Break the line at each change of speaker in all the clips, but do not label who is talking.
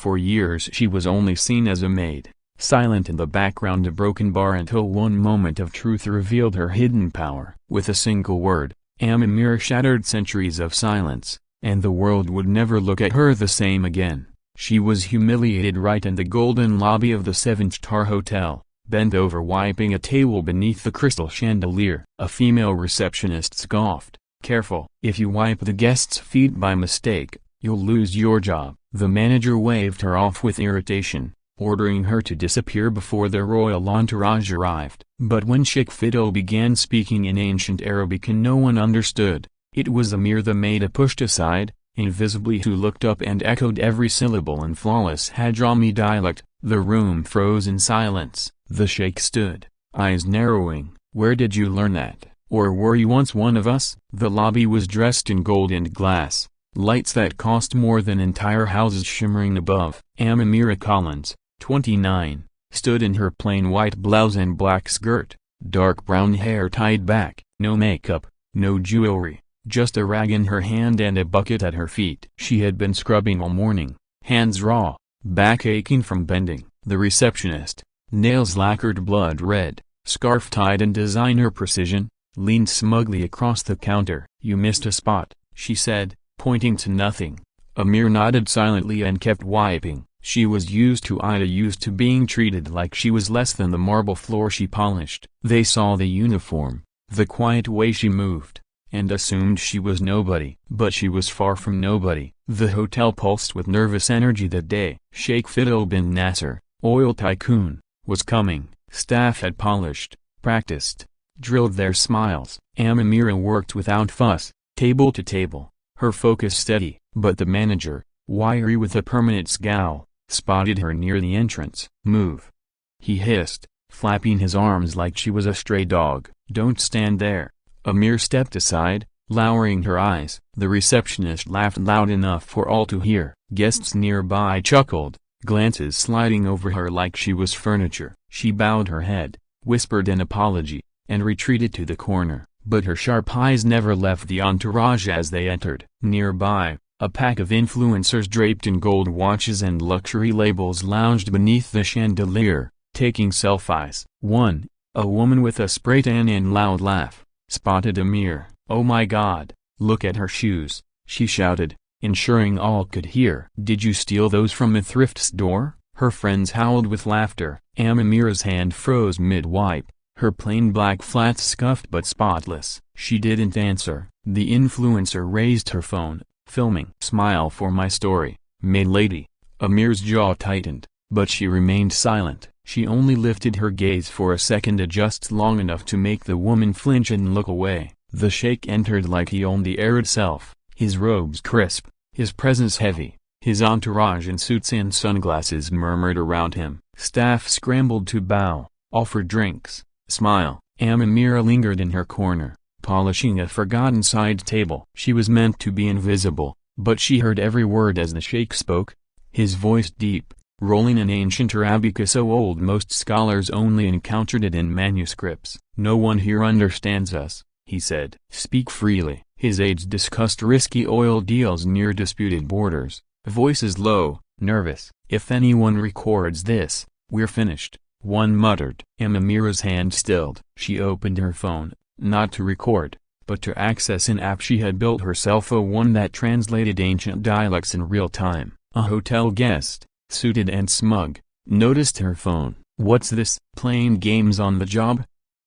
For years she was only seen as a maid, silent in the background, a broken bar, until one moment of truth revealed her hidden power. With a single word, Amamira shattered centuries of silence, and the world would never look at her the same again. She was humiliated right in the golden lobby of the 7-star hotel, bent over wiping a table beneath the crystal chandelier. A female receptionist scoffed, "Careful, if you wipe the guests' feet by mistake, you'll lose your job." The manager waved her off with irritation, ordering her to disappear before their royal entourage arrived. But when Sheikh Fiddle began speaking in ancient Arabic and no one understood, it was Amir the maid pushed aside, invisibly, who looked up and echoed every syllable in flawless Hadrami dialect. The room froze in silence. The sheikh stood, eyes narrowing. "Where did you learn that? Or were you once one of us?" The lobby was dressed in gold and glass, lights that cost more than entire houses shimmering above. Amamira Collins, 29, stood in her plain white blouse and black skirt, dark brown hair tied back, no makeup, no jewelry, just a rag in her hand and a bucket at her feet. She had been scrubbing all morning, hands raw, back aching from bending. The receptionist, nails lacquered blood red, scarf tied in designer precision, leaned smugly across the counter. "You missed a spot," she said, pointing to nothing. Amir nodded silently and kept wiping. She was used to being treated like she was less than the marble floor she polished. They saw the uniform, the quiet way she moved, and assumed she was nobody. But she was far from nobody. The hotel pulsed with nervous energy that day. Sheikh Fiddle bin Nasser, oil tycoon, was coming. Staff had polished, practiced, drilled their smiles. Amamira worked without fuss, table to table, her focus steady. But the manager, wiry with a permanent scowl, spotted her near the entrance. "Move," he hissed, flapping his arms like she was a stray dog. "Don't stand there." Amir stepped aside, lowering her eyes. The receptionist laughed loud enough for all to hear. Guests nearby chuckled, glances sliding over her like she was furniture. She bowed her head, whispered an apology, and retreated to the corner. But her sharp eyes never left the entourage as they entered. Nearby, a pack of influencers draped in gold watches and luxury labels lounged beneath the chandelier, taking selfies. One, a woman with a spray tan and loud laugh, spotted Amir. "Oh my God, look at her shoes," she shouted, ensuring all could hear. "Did you steal those from a thrift store?" Her friends howled with laughter. Amamira's hand froze mid-wipe, her plain black flats scuffed but spotless. She didn't answer. The influencer raised her phone, filming. "Smile for my story, maid lady." Amir's jaw tightened, but she remained silent. She only lifted her gaze for a second, just long enough to make the woman flinch and look away. The sheikh entered like he owned the air itself, his robes crisp, his presence heavy. His entourage in suits and sunglasses murmured around him. Staff scrambled to bow, offer drinks, smile. Amamira lingered in her corner, polishing a forgotten side table. She was meant to be invisible, but she heard every word as the sheikh spoke, his voice deep, rolling in ancient Arabic so old most scholars only encountered it in manuscripts. "No one here understands us," he said. "Speak freely." His aides discussed risky oil deals near disputed borders, voices low, nervous. "If anyone records this, we're finished," one muttered. Amamira's hand stilled. She opened her phone, not to record, but to access an app she had built herself, one that translated ancient dialects in real time. A hotel guest, suited and smug, noticed her phone. "What's this? Playing games on the job?"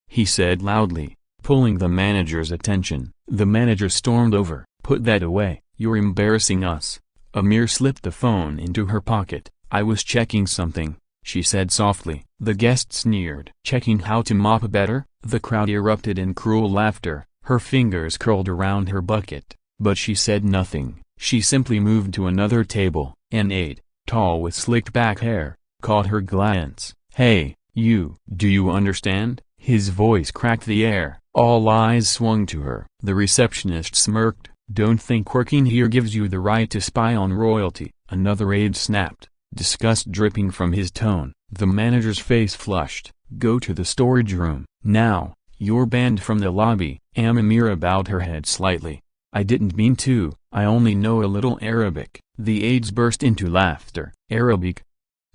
he said loudly, pulling the manager's attention. The manager stormed over. "Put that away, you're embarrassing us." Amir slipped the phone into her pocket. "I was checking something," she said softly. The guest sneered. "Checking how to mop better?" The crowd erupted in cruel laughter. Her fingers curled around her bucket, but she said nothing. She simply moved to another table. An aide, tall with slicked back hair, caught her glance. "Hey, you! Do you understand?" His voice cracked the air. All eyes swung to her. The receptionist smirked. "Don't think working here gives you the right to spy on royalty," another aide snapped, disgust dripping from his tone. The manager's face flushed. "Go to the storage room. Now, you're banned from the lobby." Amamira bowed her head slightly. "I didn't mean to," I only know a little Arabic. The aides burst into laughter. Arabic?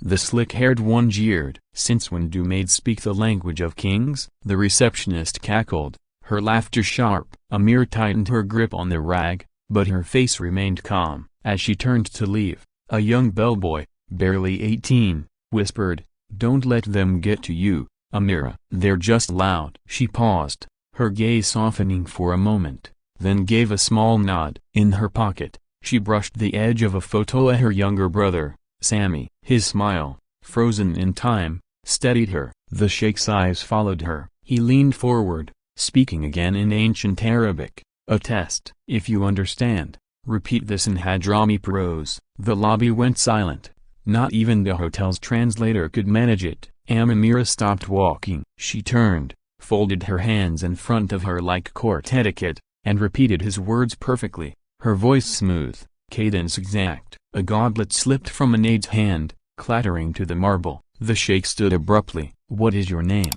The slick-haired one jeered. Since when do maids speak the language of kings? The receptionist cackled, her laughter sharp. Amir tightened her grip on the rag, but her face remained calm. As she turned to leave, a young bellboy, barely 18, whispered, "Don't let them get to you, Amira. They're just loud." She paused, her gaze softening for a moment, then gave a small nod. In her pocket, she brushed the edge of a photo of her younger brother, Sammy. His smile, frozen in time, steadied her. The sheikh's eyes followed her. He leaned forward, speaking again in ancient Arabic. "A test. If you understand, repeat this in Hadrami prose." The lobby went silent. Not even the hotel's translator could manage it. Amira stopped walking. She turned, folded her hands in front of her like court etiquette, and repeated his words perfectly, her voice smooth, cadence exact. A goblet slipped from an aide's hand, clattering to the marble. The sheikh stood abruptly. "What is your name?"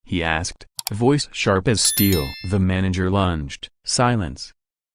he asked, voice sharp as steel. The manager lunged. "Silence!"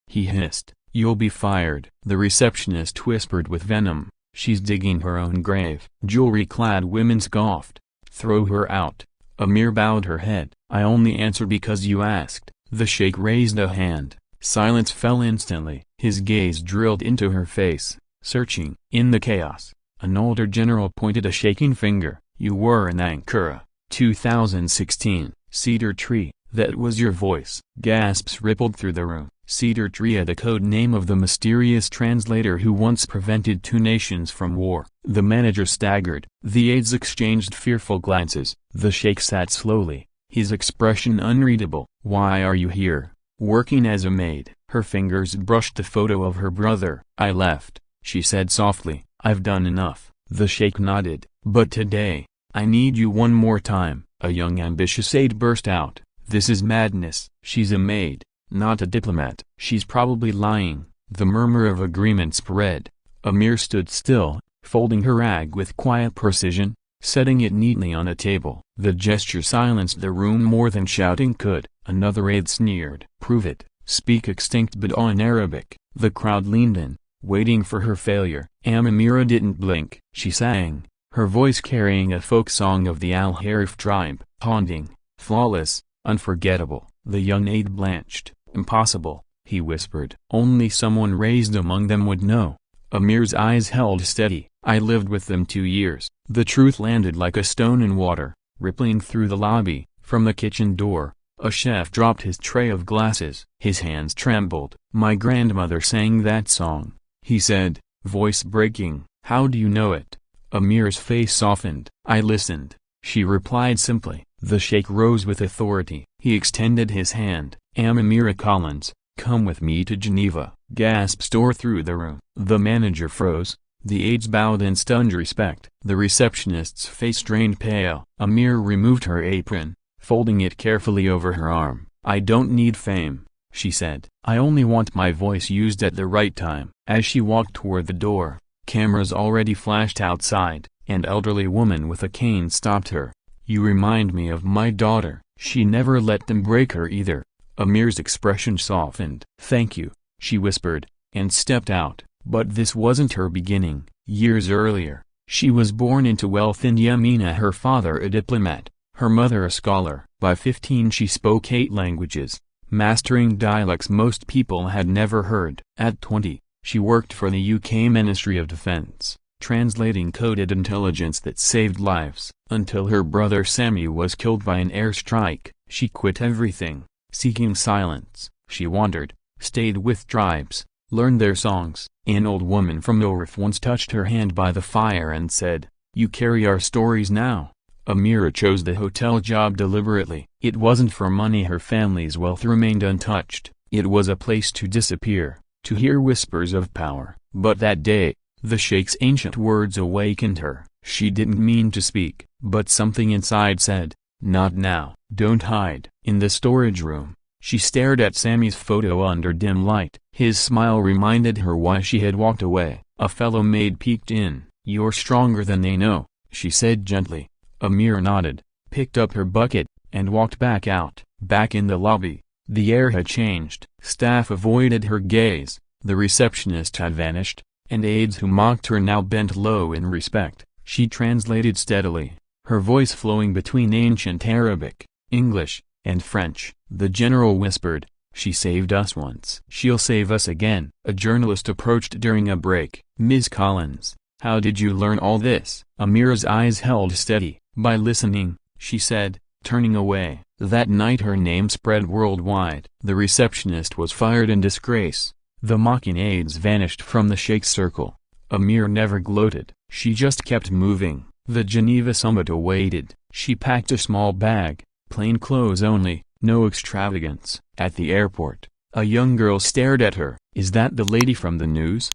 he hissed. "You'll be fired." The receptionist whispered with venom, "She's digging her own grave." Jewelry-clad women scoffed. "Throw her out." Amir bowed her head. "I only answer because you asked." The sheikh raised a hand. Silence fell instantly. His gaze drilled into her face, searching. In the chaos, an older general pointed a shaking finger. "You were in Ankara, 2016. Cedar Tree, that was your voice." Gasps rippled through the room. Cedar Tree, the code name of the mysterious translator who once prevented two nations from war. The manager staggered. The aides exchanged fearful glances. The sheikh sat slowly, his expression unreadable. "Why are you here?" "Working as a maid." Her fingers brushed the photo of her brother. "I left," she said softly. "I've done enough." The sheikh nodded. "But today, I need you one more time." A young ambitious aide burst out. "This is madness. She's a maid, not a diplomat. She's probably lying." The murmur of agreement spread. Amir stood still, folding her rag with quiet precision, setting it neatly on a table. The gesture silenced the room more than shouting could. Another aide sneered. "Prove it. Speak extinct Bada in Arabic." The crowd leaned in, waiting for her failure. Amira didn't blink. She sang, her voice carrying a folk song of the Al-Harif tribe. Haunting, flawless, unforgettable. The young aide blanched. "Impossible," he whispered. "Only someone raised among them would know." Amir's eyes held steady. "I lived with them 2 years." The truth landed like a stone in water, rippling through the lobby. From the kitchen door, a chef dropped his tray of glasses. His hands trembled. "My grandmother sang that song," he said, voice breaking. "How do you know it?" Amir's face softened. "I listened," she replied simply. The sheikh rose with authority. He extended his hand. "Amira Collins, come with me to Geneva." Gasps tore through the room. The manager froze. The aides bowed in stunned respect. The receptionist's face drained pale. Amir removed her apron, folding it carefully over her arm. "I don't need fame," she said. "I only want my voice used at the right time." As she walked toward the door, cameras already flashed outside. An elderly woman with a cane stopped her. "You remind me of my daughter. She never let them break her either." Amir's expression softened. "Thank you," she whispered, and stepped out. But this wasn't her beginning. Years earlier, she was born into wealth in Yemena, her father a diplomat, her mother a scholar. By 15 she spoke 8 languages, mastering dialects most people had never heard. At 20, she worked for the UK Ministry of Defence, translating coded intelligence that saved lives. Until her brother Sammy was killed by an airstrike, she quit everything. Seeking silence, she wandered, stayed with tribes, learned their songs. An old woman from Ulrif once touched her hand by the fire and said, "You carry our stories now." Amira chose the hotel job deliberately. It wasn't for money. Her family's wealth remained untouched. It was a place to disappear, to hear whispers of power. But that day, the sheikh's ancient words awakened her. She didn't mean to speak, but something inside said, "Not now." "Don't hide." In the storage room, she stared at Sammy's photo under dim light. His smile reminded her why she had walked away. A fellow maid peeked in. "You're stronger than they know," she said gently. Amira nodded, picked up her bucket, and walked back out. Back in the lobby, the air had changed. Staff avoided her gaze. The receptionist had vanished, and aides who mocked her now bent low in respect. She translated steadily, her voice flowing between ancient Arabic, English, and French. The general whispered, "She saved us once. She'll save us again." A journalist approached during a break. "Ms. Collins, how did you learn all this?" Amira's eyes held steady. "By listening," she said, turning away. That night her name spread worldwide. The receptionist was fired in disgrace. The mocking aides vanished from the Sheikh's circle. Amira never gloated. She just kept moving. The Geneva summit awaited. She packed a small bag, plain clothes only, no extravagance. At the airport, a young girl stared at her. "Is that the lady from the news?"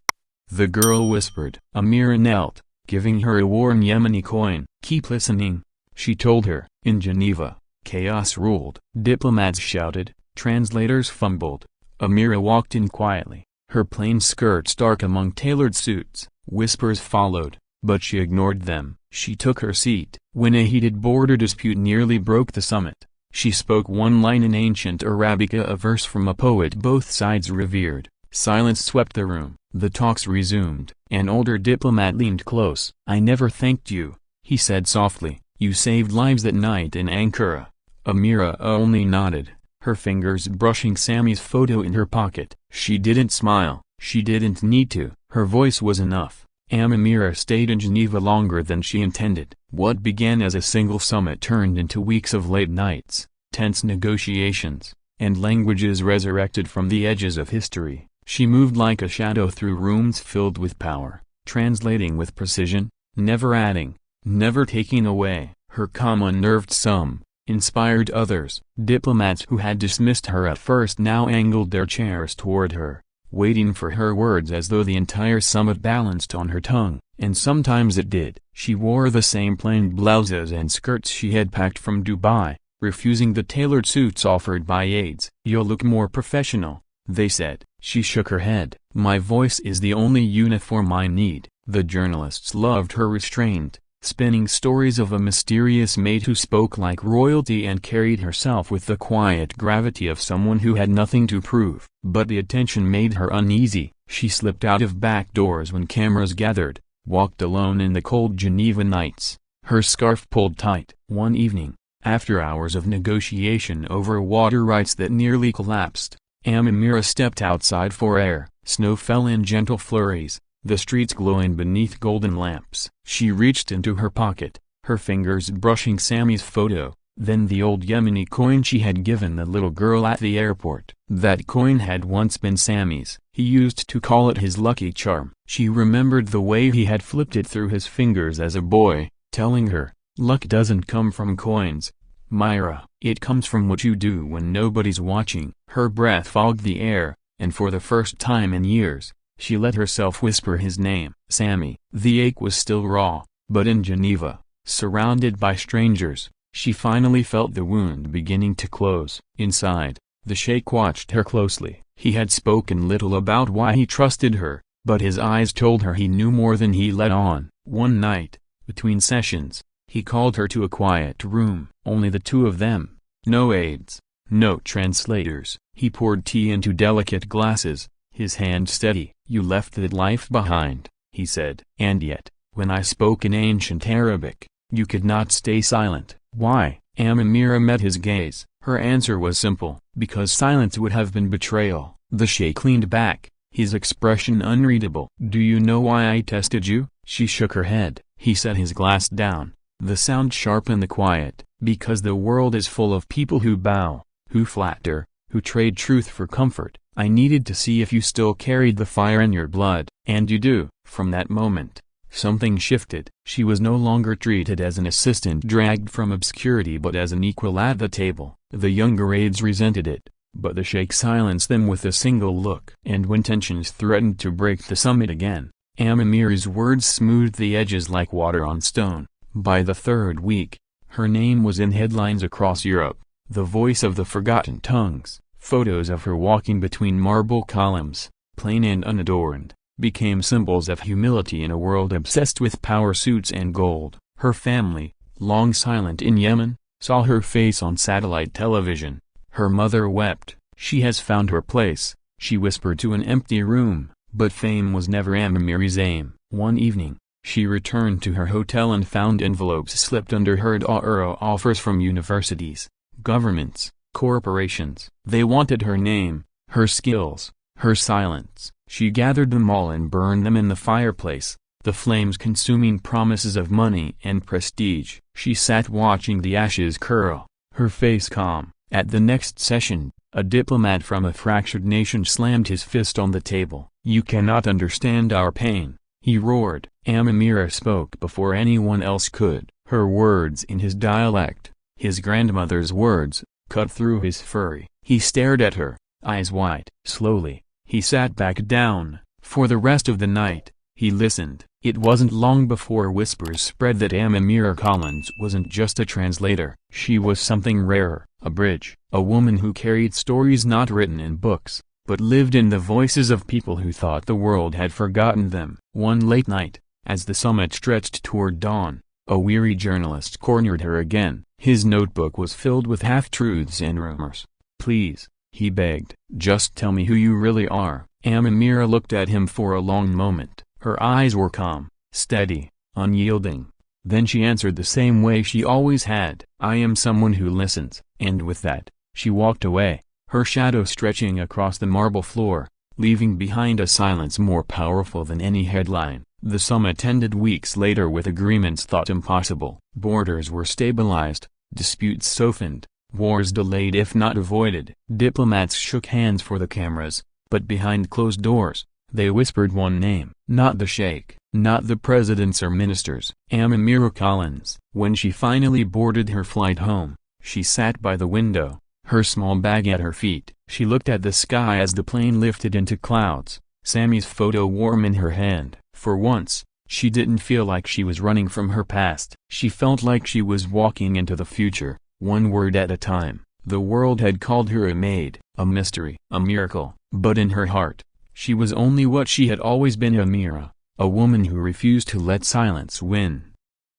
The girl whispered. Amira knelt, giving her a worn Yemeni coin. "Keep listening," she told her. In Geneva, chaos ruled. Diplomats shouted, translators fumbled. Amira walked in quietly, her plain skirts dark among tailored suits. Whispers followed, but she ignored them. She took her seat. When a heated border dispute nearly broke the summit, she spoke one line in ancient Arabica, a verse from a poet both sides revered. Silence swept the room. The talks resumed. An older diplomat leaned close. "I never thanked you," he said softly. "You saved lives that night in Ankara." Amira only nodded, her fingers brushing Sammy's photo in her pocket. She didn't smile. She didn't need to. Her voice was enough. Amira stayed in Geneva longer than she intended. What began as a single summit turned into weeks of late nights, tense negotiations, and languages resurrected from the edges of history. She moved like a shadow through rooms filled with power, translating with precision, never adding, never taking away. Her calm unnerved some, inspired others. Diplomats who had dismissed her at first now angled their chairs toward her, waiting for her words as though the entire summit balanced on her tongue. And sometimes it did. She wore the same plain blouses and skirts she had packed from Dubai, refusing the tailored suits offered by aides. "You'll look more professional," they said. She shook her head. "My voice is the only uniform I need." The journalists loved her restraint, spinning stories of a mysterious maid who spoke like royalty and carried herself with the quiet gravity of someone who had nothing to prove. But the attention made her uneasy. She slipped out of back doors when cameras gathered, walked alone in the cold Geneva nights, her scarf pulled tight. One evening, after hours of negotiation over water rights that nearly collapsed, Amira stepped outside for air. Snow fell in gentle flurries, the streets glowing beneath golden lamps. She reached into her pocket, her fingers brushing Sammy's photo, then the old Yemeni coin she had given the little girl at the airport. That coin had once been Sammy's. He used to call it his lucky charm. She remembered the way he had flipped it through his fingers as a boy, telling her, "Luck doesn't come from coins, Myra. It comes from what you do when nobody's watching." Her breath fogged the air, and for the first time in years, she let herself whisper his name. Sammy. The ache was still raw, but in Geneva, surrounded by strangers, she finally felt the wound beginning to close. Inside, the sheikh watched her closely. He had spoken little about why he trusted her, but his eyes told her he knew more than he let on. One night, between sessions, he called her to a quiet room. Only the two of them. No aides, no translators. He poured tea into delicate glasses, his hand steady. "You left that life behind," he said. "And yet, when I spoke in ancient Arabic, you could not stay silent." "Why?" Amira met his gaze. Her answer was simple. "Because silence would have been betrayal." The sheikh leaned back, his expression unreadable. "Do you know why I tested you?" She shook her head. He set his glass down, the sound sharp in the quiet. "Because the world is full of people who bow, who flatter, who trade truth for comfort. I needed to see if you still carried the fire in your blood. And you do." From that moment, something shifted. She was no longer treated as an assistant dragged from obscurity but as an equal at the table. The younger aides resented it, but the sheikh silenced them with a single look. And when tensions threatened to break the summit again, Amira's words smoothed the edges like water on stone. By the third week, her name was in headlines across Europe, the voice of the forgotten tongues. Photos of her walking between marble columns, plain and unadorned, became symbols of humility in a world obsessed with power suits and gold. Her family, long silent in Yemen, saw her face on satellite television. Her mother wept. "She has found her place," she whispered to an empty room, but fame was never Amamiri's aim. One evening, she returned to her hotel and found envelopes slipped under her door, offers from universities, governments, corporations. They wanted her name, her skills, her silence. She gathered them all and burned them in the fireplace, the flames consuming promises of money and prestige. She sat watching the ashes curl, her face calm. At the next session, a diplomat from a fractured nation slammed his fist on the table. "You cannot understand our pain," he roared. Amamira spoke before anyone else could. Her words in his dialect, his grandmother's words, cut through his fury. He stared at her, eyes wide. Slowly, he sat back down. For the rest of the night, he listened. It wasn't long before whispers spread that Amamira Collins wasn't just a translator. She was something rarer, a bridge, a woman who carried stories not written in books, but lived in the voices of people who thought the world had forgotten them. One late night, as the summit stretched toward dawn, a weary journalist cornered her again. His notebook was filled with half-truths and rumors. "Please," he begged, "just tell me who you really are." Amamira looked at him for a long moment. Her eyes were calm, steady, unyielding. Then she answered the same way she always had. "I am someone who listens." And with that, she walked away, her shadow stretching across the marble floor, leaving behind a silence more powerful than any headline. The summit ended weeks later with agreements thought impossible. Borders were stabilized, disputes softened, wars delayed if not avoided. Diplomats shook hands for the cameras, but behind closed doors, they whispered one name. Not the sheikh, not the presidents or ministers. Amamira Collins. When she finally boarded her flight home, she sat by the window, her small bag at her feet. She looked at the sky as the plane lifted into clouds, Sammy's photo warm in her hand. For once, she didn't feel like she was running from her past. She felt like she was walking into the future, one word at a time. The world had called her a maid, a mystery, a miracle, but in her heart, she was only what she had always been, Amira, a woman who refused to let silence win.